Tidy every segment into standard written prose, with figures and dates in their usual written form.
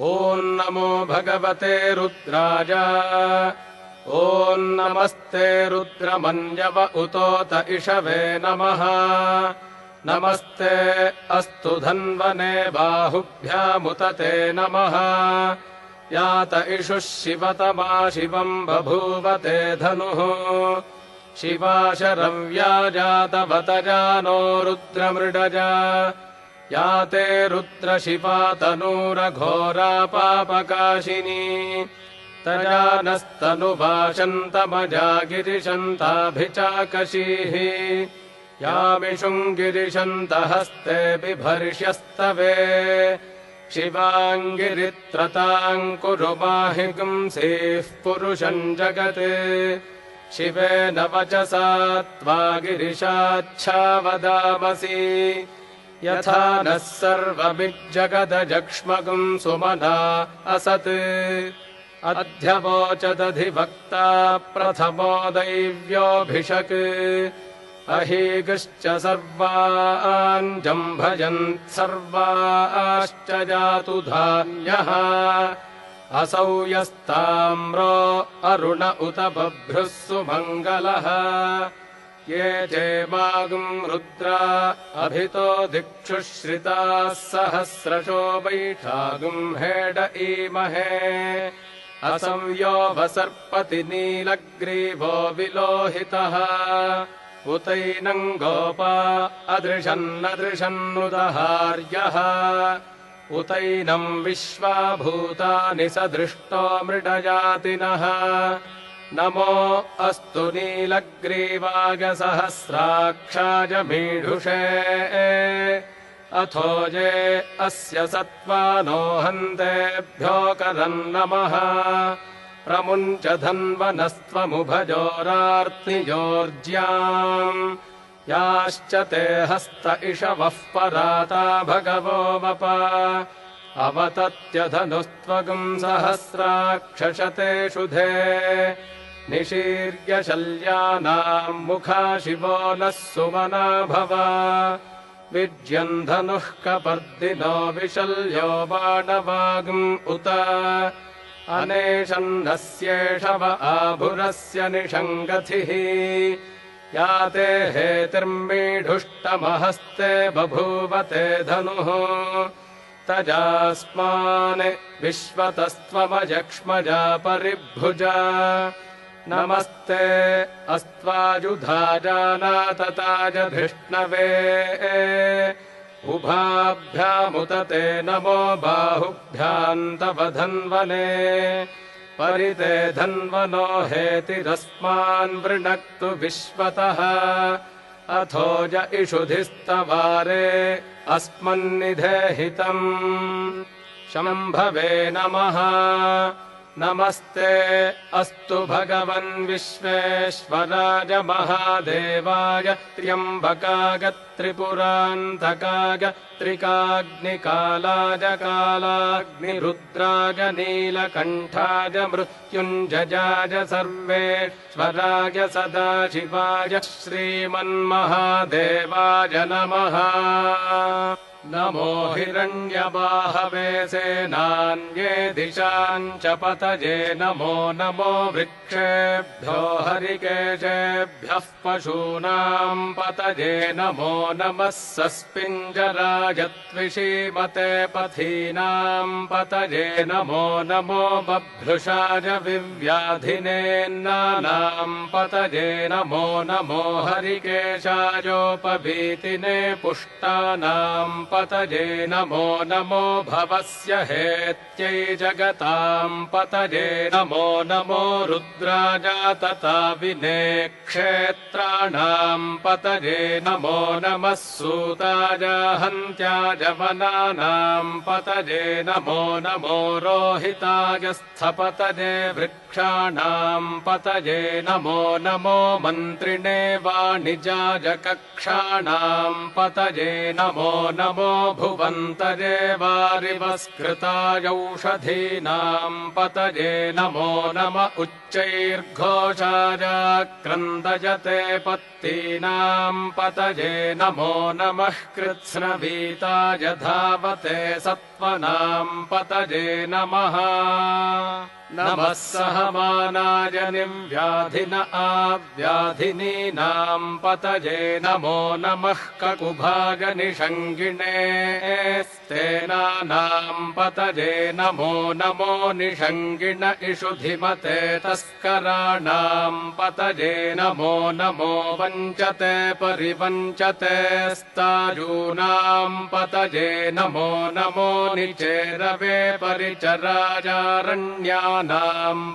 ॐ नमो भगवते रुद्राय। ॐ नमस्ते रुद्रमन्यव उतोत इषवे नमः। नमस्ते अस्तु धन्वने बाहुभ्यामुत ते नमः। यात इषुः शिवतमा शिवम् बभूवते धनुः। शिवा शरव्या जातवतजानो रुद्रमृडजा। याते रुद्रशिवा तनूरघोरा पापकाशिनी। तजानस्तनुभाषन्तमजा गिरिशन्ताभिचाकशीः। यामिषुम् गिरिशन्तहस्ते बिभर्ष्यस्तवे। शिवाङ्गिरित्रताम् कुरु माहि गुंसीः पुरुषम् जगत्। शिवेन वचसा त्वा गिरिशाच्छा वदामसि। यथा नः सर्वमिज्जगदजक्ष्मगुम् सुमना असत्। अध्यवोचदधिवक्ता प्रथमो दैव्योऽभिषक्। अहीगश्च सर्वान् जम्भयन् सर्वाश्च जातु धान्यः। असौ यस्ताम्रो अरुण उत बभ्रुः सुमङ्गलः। ये चेमागुम् रुद्रा अभितो दिक्षुश्रिताः सहस्रशो वैठागुम् हेड ईमहे। असंयो वसर्पति नीलग्रीवो विलोहितः। उतैनम् गोपा अदृशन्नदृशन्नुदहार्यः। उतैनम् विश्वाभूतानि सदृष्टो मृडजातिनः। नमो अस्तु नीलग्रीवाय सहस्राक्षाय मीढुषे। अथोजे अस्य सत्त्वानो हन्तेभ्यो करम् नमः। प्रमुञ्च धन्वनस्त्वमुभजोरार्तिजोर्ज्याम्। याश्च ते हस्त इषवः पराता भगवो वप। अवतत्यधनुस्त्वगुम् सहस्राक्षशते शुधे। निशीर्य शल्यानाम् मुखा शिवो नः सुमना भव। विज्यम् धनुः कपर्दिनो विशल्यो बाणवागुम् उत। अनेशन्नस्येषव आभुरस्य निषङ्गथिः। याते हेतिर्मीढुष्टमहस्ते बभूवते धनुः। तजास्मान् विश्वतस्त्वमजक्ष्मजा परिभुजा। नमस्ते अस्त्वाजुधाजानातताजधिष्णवे। उभाभ्यामुत ते नमो बाहुभ्याम् तव धन्वने। परिते धन्वनो हेतिरस्मान् वृणक्तु विश्वतः। अथोज इषुधिस्तवारे अस्मन्निधेहितम्। शम्भवे नमः। नमस्ते अस्तु भगवन् विश्वेश्वराय महादेवाय। त्र्यम्बकाय त्रिपुरान्तकाय त्रिकाग्निकालाय कालाग्निरुद्राय नीलकण्ठाय मृत्युञ्जयाय सर्वेश्वराय सदाशिवाय श्रीमन्महादेवाय नमः। नमो हिरण्यबाहवे सेनान्ये दिशाम् च पतये। नमो नमो वृक्षेभ्यो हरिकेशेभ्यः पशूनाम् पतये। नमो नमः सस्पिञ्जराय त्विषीमते पथीनाम् पतये। नमो नमो बभ्रुषाय विव्याधिनेन्नानाम् पतये। नमो नमो हरिकेशायोपभीतिने पुष्टानाम् पतये। नमो नमो भवस्य हेत्यै जगताम् पतये। नमो नमो रुद्राय तथा विने क्षेत्राणाम् पतये। नमो नमः सूताय हन्त्याय वनानाम् पतये। नमो नमो रोहिताय स्थपतये वृक्षाणाम् पतये। नमो नमो मन्त्रिणे वाणिजाय कक्षाणाम् पतये। नमो नमो भुवन्तजे वारिवस्कृतायौषधीनाम् पतये नमो नम उच्चैर्घोषाय क्रन्दयते पत्तीनाम् पतये नमो नमः कृत्स्नवीताय धावते सत्त्वनाम् पतये नमः नमः सहमानाय निव्याधिन आव्याधिनीनाम् पतये नमो नमः ककुभाय निषङ्गिणे स्तेनानाम् पतये नमो नमो निषङ्गिण इषुधिमते तस्कराणाम् पतये नमो नमो वञ्चते परिवञ्चते स्तायूनाम् पतये नमो नमो निचेरवे परिचराजारण्यानाम्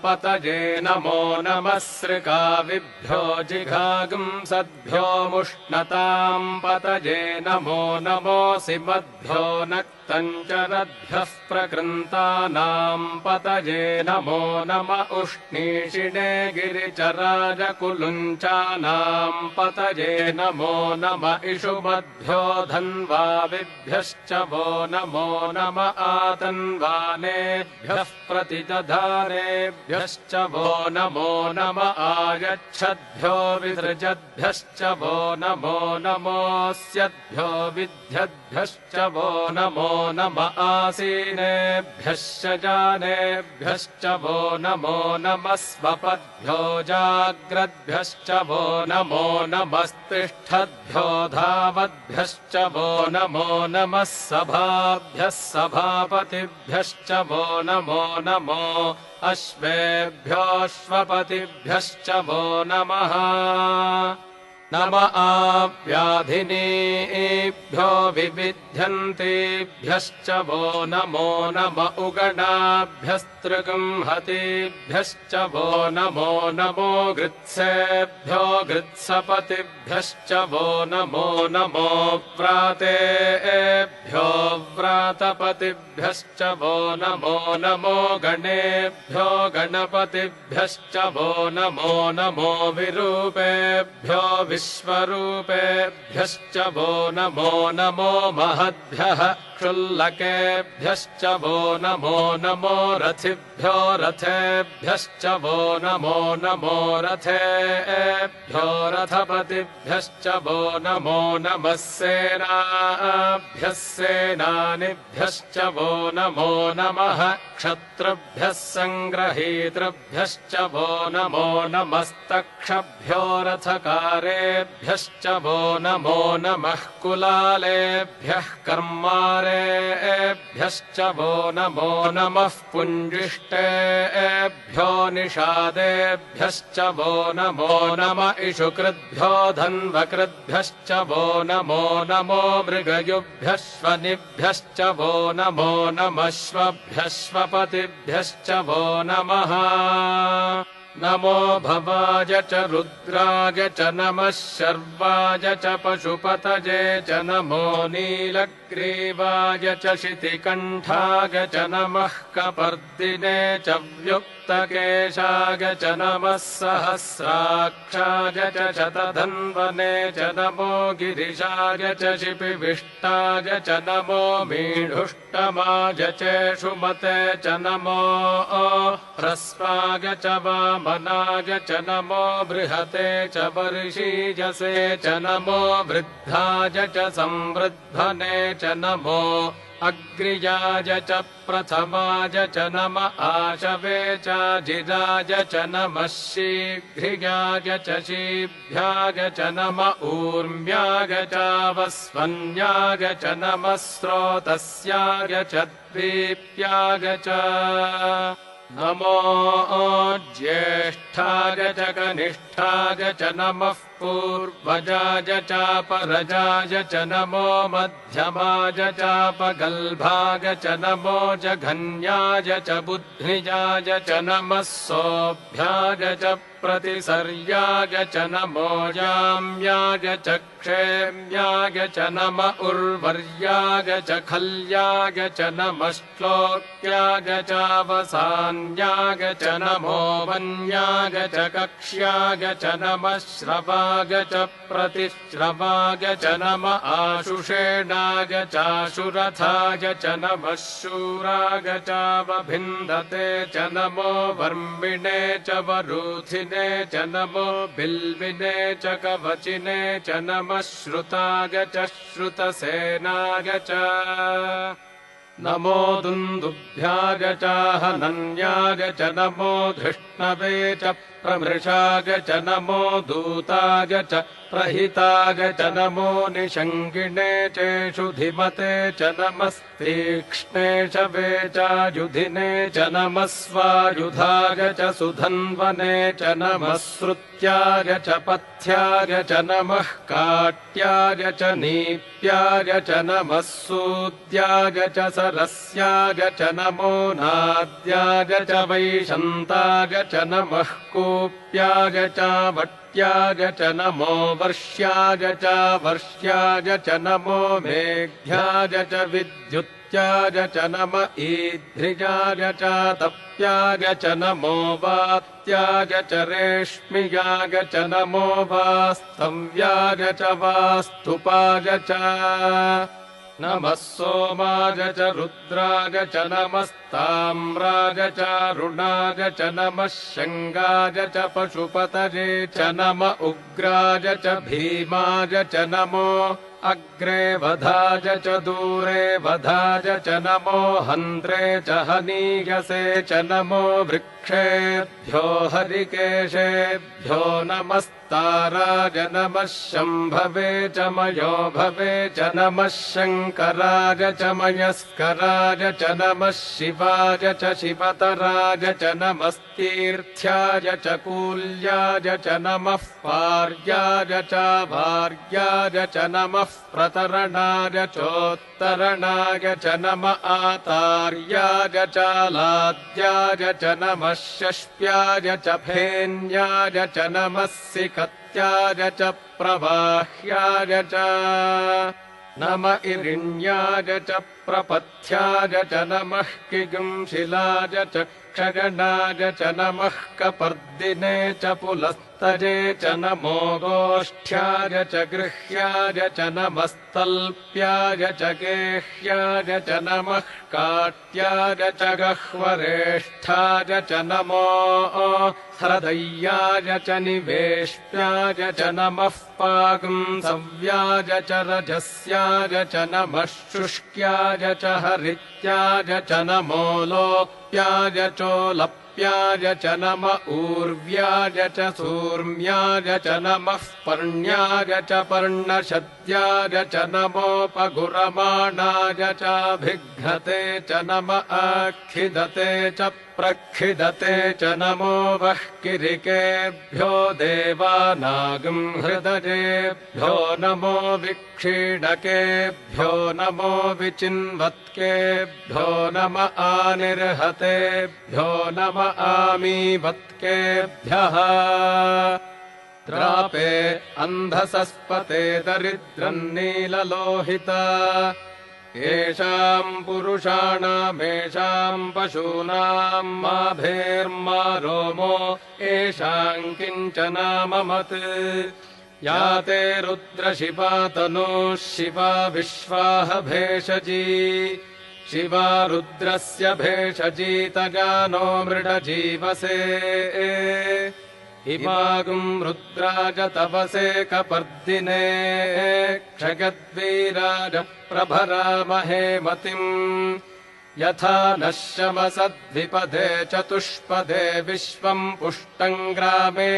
पतये नमो नमः सृगाविभ्यो जिघागुंसद्भ्यो मुष्णताम् पतये नमो नमोऽसि मद्भ्यो नक्तञ्चरद्भ्यः प्रकृन्तानाम् पतये नमो नम उष्णीषिणे गिरिचराजकुलुञ्चानाम् पतये नमो नम इषुमद्भ्यो धन्वाविभ्यश्च वो नमो नम आतन्वानेभ्यः प्रतिदधानेभ्यश्च वो नमो नम आयच्छद्भ्यो विसृजद्भ्यश्च वो नमो नमोऽस्यद्भ्यो विद्यद्भ्यश्च वो नमो नम आसीनेभ्यश्च जानेभ्यश्च वो नमो नमः स्वपद्भ्यो जाग्रद्भ्यश्च वो नमो नमस्तिष्ठद्भ्यो धावद्भ्यश्च वो नमो नमः सभाभ्यः सभापतिभ्यश्च वो नमो नमो अश्वेभ्योऽश्वपतिभ्यश्च वो नमः नम आव्याधिनीभ्यो विविध्यन्तेभ्यश्च वो नमो नम उगणाभ्यस्त्रिगंहतेभ्यश्च वो नमो नमो गृत्सेभ्यो गृत्सपतिभ्यश्च वो नमो नमो व्रातेभ्यो व्रातपतिभ्यश्च वो नमो नमो गणेभ्यो गणपतिभ्यश्च वो नमो नमो विरूपेभ्यो विश्वरूपेभ्यश्च वो नमो नमो महद्भ्यः क्षुल्लकेभ्यश्च वो नमो नमो रथिभ्यो रथेभ्यश्च वो नमो नमो रथेभ्यो रथपतिभ्यश्च वो नमो नमः सेनाभ्यः सेनानिभ्यश्च वो नमो नमः क्षत्रुभ्यः सङ्ग्रहीतृभ्यश्च वो नमो नमस्तक्षभ्यो रथकारेभ्यश्च वो नमो नमः कुलालेभ्यः कर्मारेभ्यश्च वो नमो नमः पुञ्जिष्टेभ्यो निषादेभ्यश्च वो नमो नम इषुकृद्भ्यो धन्वकृद्भ्यश्च वो नमो नमो मृगयुभ्यश्वनिभ्यश्च वो नमो नमश्वभ्यश्वपतिभ्यश्च वो नमः नमो भवाय च रुद्राय च नमः शर्वाय च पशुपतये च नमो नीलग्रीवाय च शितिकण्ठाय च नमः कपर्दिने च व्युक्तकेशाय च नमः सहस्राक्षाय च शतधन्वने च नमो गिरिशाय च शिपिविष्टाय च नमो मीढुष्टमाय चेषुमते च नमो ह्रस्वाय च वामनाय च नमो बृहते च वर्षीयसे च नमो वृद्धाय च संवृद्धने च नमो अग्र्याय च प्रथमाय च नम आशवे च जिराय च नमः शीघ्र्याय च शीभ्याय च नम ऊर्म्याय च वस्वन्याय च नमः स्रोतस्याय च द्वीप्याय च नमो ज्येष्ठाय च कनिष्ठाय च नमः पूर्वजाय चापरजाय च नमो मध्यमाय चापगल्भाय च नमो जघन्याय च बुद्धिजाय च नमः सोऽभ्याय च प्रतिसर्याय च नमो याम्याय च क्षेम्याय च नम उर्वर्याय च खल्याय च नमः श्लोक्याय चावसान्याय च नमो वन्याय च कक्ष्याय च नमः श्रवाय च प्रतिश्रवाय च नम आशुषेणाय चाशुरथाय च नमः शूराय चावभिन्दते च नमो वर्मिणे च वरूथिने च नमो बिल्विने च कवचिने च नमः श्रुताय च श्रुतसेनाय च नमो दुन्दुभ्याय चाहनन्याय च नमो धृष्णवे च प्रमृषाय च नमो दूताय च प्रहिताय च नमो निषङ्गिणे चेषुधिमते च नमस्तीक्ष्णे शवे चायुधिने च नमः स्वायुधाय च सुधन्वने च नमः श्रुत्याय च पथ्याय च नमः काट्याय च नीप्याय च नमः सूद्याय च सरस्याय च नमो नाद्याय च वैशन्ताय च नमः कूप्याय च वट्याय च नमो वर्ष्याय च वर्ष्याय च नमो मेघ्याय च विद्युत्याय च नम ईध्रियाय च तप्याय च नमो वात्याय च रेश्मियाय च नमो वास्तव्याय च वास्तुपाय च नमः सोमाय च रुद्राय च नमस्ताम्राय च रुणाय च नमः शङ्गाय च पशुपतये च नम उग्राय च भीमाय च नमो अग्रे वधाय च दूरे वधाय च नमो हन्त्रे च हनीयसे च नमो वृक्षेभ्यो हरिकेशेभ्यो नमस्ताराय नमः शम्भवे च मयो भवे च नमः शङ्कराय च मयस्कराय च नमः शिवाय च शिवतराय च नमस्तीर्थ्याय च कूल्याय च नमः पार्याय च भार्याय च नमः प्रतरणाय चोत्तरणाय च नम आतार्याय च लाद्याय च नमः शष्प्याय च फेन्याय च नमः सिकत्याय च प्रवाह्याय च नम इरिण्याय च प्रपथ्याय च नमः किगुंशिलाय च क्षगणाय च नमः कपर्दिने च पुलस्तये च नमो गोष्ठ्याय च गृह्याय च नमस्तल्प्याय च गेह्याय च नमः काट्याय च गह्वरेष्ठाय च नमो हृदय्याय च निवेश्याय च नमः पागुंसव्याय च रजस्याय च नमः शुष्क्याय च हरित्याय च नमो लोप्याय चोलप्याय च नम ऊर्व्याय च सूर्म्याय च नमः पर्ण्याय च पर्णशद्याय च नमोपगुरमाणाय चाभिघ्नते च नम आखिदते च प्रखिदते च नमो वह्किरिकेभ्यो देवानागं हृदयेभ्यो नमो विक्षीणकेभ्यो नमो विचिन्वत्केभ्यो नम आनिर्हतेभ्यो नम आमीवत्केभ्यः द्रापे अन्धसस्पते दरिद्रन्नीललोहिता येषाम् पुरुषाणामेषाम् पशूनाम् माभेर्मा रोमो येषाम् किञ्चनाममत् या ते रुद्रशिवा तनूः शिवा विश्वाह भेषजी शिवा रुद्रस्य भेषजीतगानो मृडजीवसे इमागुम् रुद्राज तपसे कपर्दिने क्षगद्वीराज प्रभरामहे मतिम् यथा नः शमसद्विपदे चतुष्पदे विश्वम् पुष्टम् ग्रामे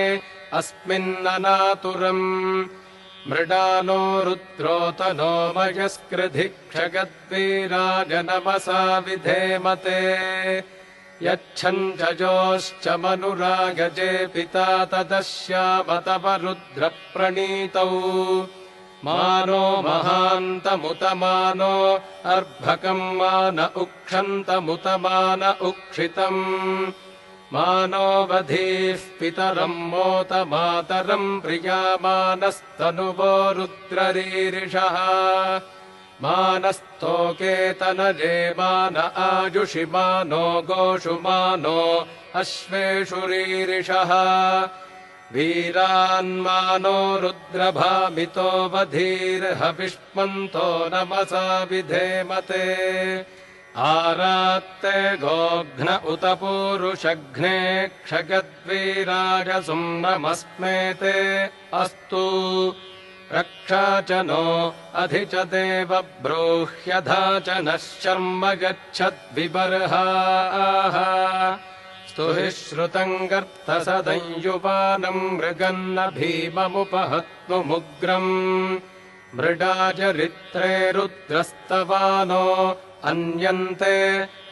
अस्मिन्ननातुरम् मृडानो रुद्रोतनो मयस्कृधि क्षगद्वीराज नमसा विधेमते यच्छञ्जोश्च मनुरागजे पिता तदश्यामतव रुद्रप्रणीतौ मानो महान्तमुतमानो अर्भकम् मान उक्षन्तमुतमान उक्षितम् मानो वधीः पितरम् मोत मातरम् प्रियामानस्तनुवो रुद्ररीरिषः मानस्तोकेतनजे मान आजुषि मानो गोषु मानो अश्वेषु रीरिषः वीरान्मानो रुद्रभामितो वधीर्हविष्मन्तो नमसा विधेमते आरात्ते गोघ्न उत पूरुषघ्ने क्षगद्वीराजसुम् नमस्मेते अस्तु रक्षा च नो अधि च देव ब्रूह्यधा च नः शर्म गच्छद्विबर्हाः स्तुहि श्रुतम् गर्तसदंयुवानम् मृगन्न भीममुपहत्तुमुग्रम् मृडाचरित्रे रुद्रस्तवानो अन्यन्ते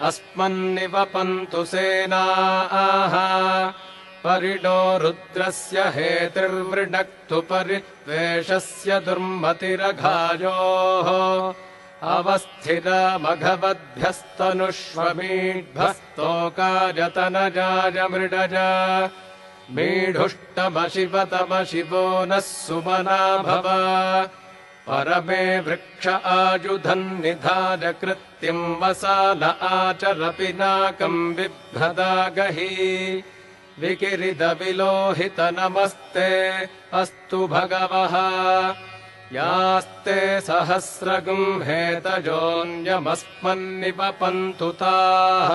अस्मन्निवपन्तु सेनाः परिणो रुद्रस्य हेतिर्वृणक्तु परिद्वेषस्य दुर्मतिरघायोः अवस्थितामघवद्भ्यस्तनुष्वमीढ्भस्तोकाजतनजाय मृडज मीढुष्टमशिवतमशिवो नः सुमना भव परमे वृक्ष आयुधन्निधाय कृत्यम् वसान आचर पिनाकम् बिभ्रदागहि विकिरितविलोहित नमस्ते अस्तु भगवः यास्ते सहस्रगुंहेतजोऽन्यमस्मन्निपपन्तु ताः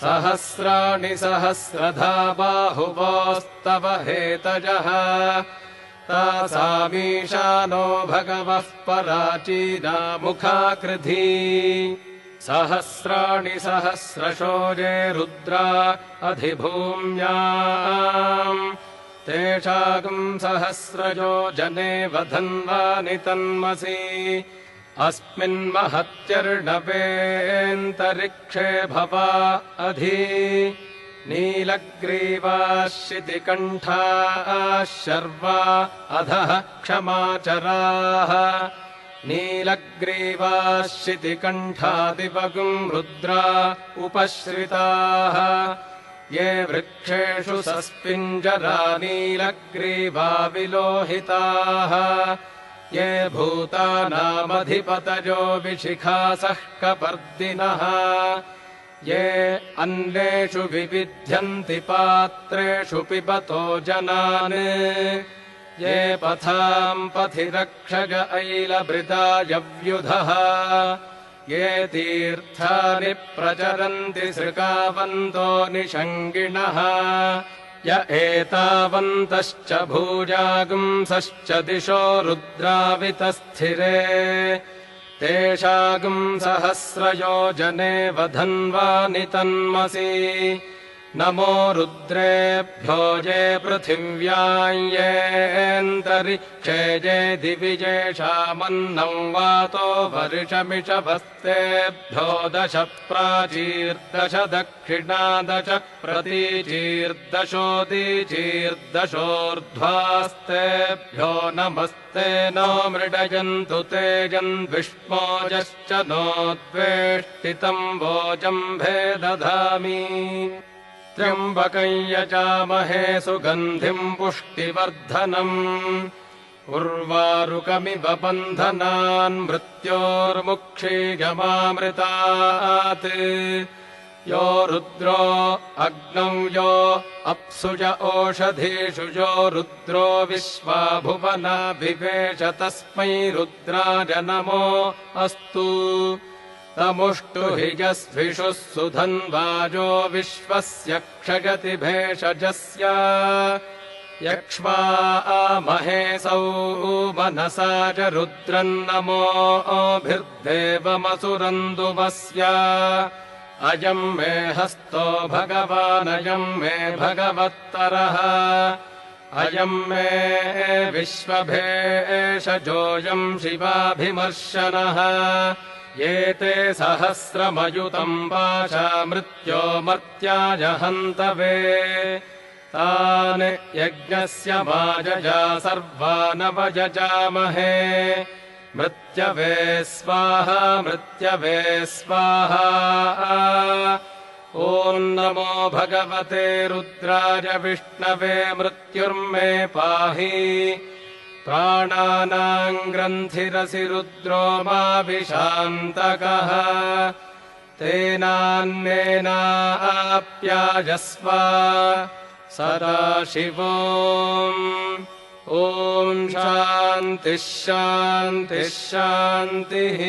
सहस्राणि सहस्रधा बाहुवोस्तव हेतजः तासामीशानो भगवः पराचीनामुखाकृधी सहस्राणि सहस्रशोजे रुद्रा अधिभूम्याम् तेषागम् सहस्रजो जने वधन्वानि तन्मसि अस्मिन्महत्यर्णवेऽन्तरिक्षे भवा अधि नीलग्रीवाः शितिकण्ठाः शर्वा अधः क्षमाचराः नीलग्रीवाः शितिकण्ठादिवगुम् रुद्रा उपश्रिताः ये वृक्षेषु सस्पिञ्जरा नीलग्रीवा विलोहिताः ये भूतानामधिपतयो विशिखासः कपर्दिनः ये अन्नेषु विविध्यन्ति पात्रेषु पिबतो जनान् ये पथाम् पथि रक्षग ऐलभृदायव्युधः ये तीर्थानि प्रचरन्ति सृकावन्तो निषङ्गिणः य एतावन्तश्च भूजागुंसश्च दिशो रुद्रावितस्थिरे तेषागुम् सहस्रयोजने वधन्वानि तन्मसि नमो रुद्रेभ्यो ये पृथिव्याम् येऽन्तरिक्षे ये दिवि येषामन्नम् वातो वर्षमिषभस्तेभ्यो दश प्राचीर्दश दक्षिणादश प्रतीचीर्दशोदीचीर्दशोर्ध्वास्तेभ्यो नमस्ते नो मृडयन्तु तेजन्विष्मोजश्च नो द्वेष्टितम् वोजम्भे दधामि त्र्यम्बकम् यजामहे सुगन्धिम् पुष्टिवर्धनम् उर्वारुकमिव बन्धनान् मृत्योर्मुक्षीयमामृतात् यो रुद्रो अग्नौ यो अप्सुज ओषधीषु यो रुद्रो विश्वा भुवनाभिवेश तस्मै रुद्राय नमो अस्तु तमुष्टु हि यस्विषुः सुधन्वाजो विश्वस्य क्षयति भेषजस्य यक्ष्मा महेशौ मनसा च रुद्रन्नमोभिर्देवमसुरन्दुवस्य अयम् मे हस्तो भगवानयम् मे भगवत्तरः अयम् मे विश्वभेषजोऽयम् शिवाभिमर्शनः एते सहस्रमयुतम् पाशा मृत्यो मर्त्याय हन्तवे तान् यज्ञस्य माजजा सर्वानवयजामहे मृत्यवे स्वाहा मृत्यवे स्वाहा ॐ नमो भगवते रुद्राय विष्णवे मृत्युर्मे पाहि प्राणानां ग्रन्थिरसि रुद्रो माभिशान्तकः तेनान्नेनाप्यायस्व सदा शिवो ॐ शान्तिः शान्तिः शान्तिः।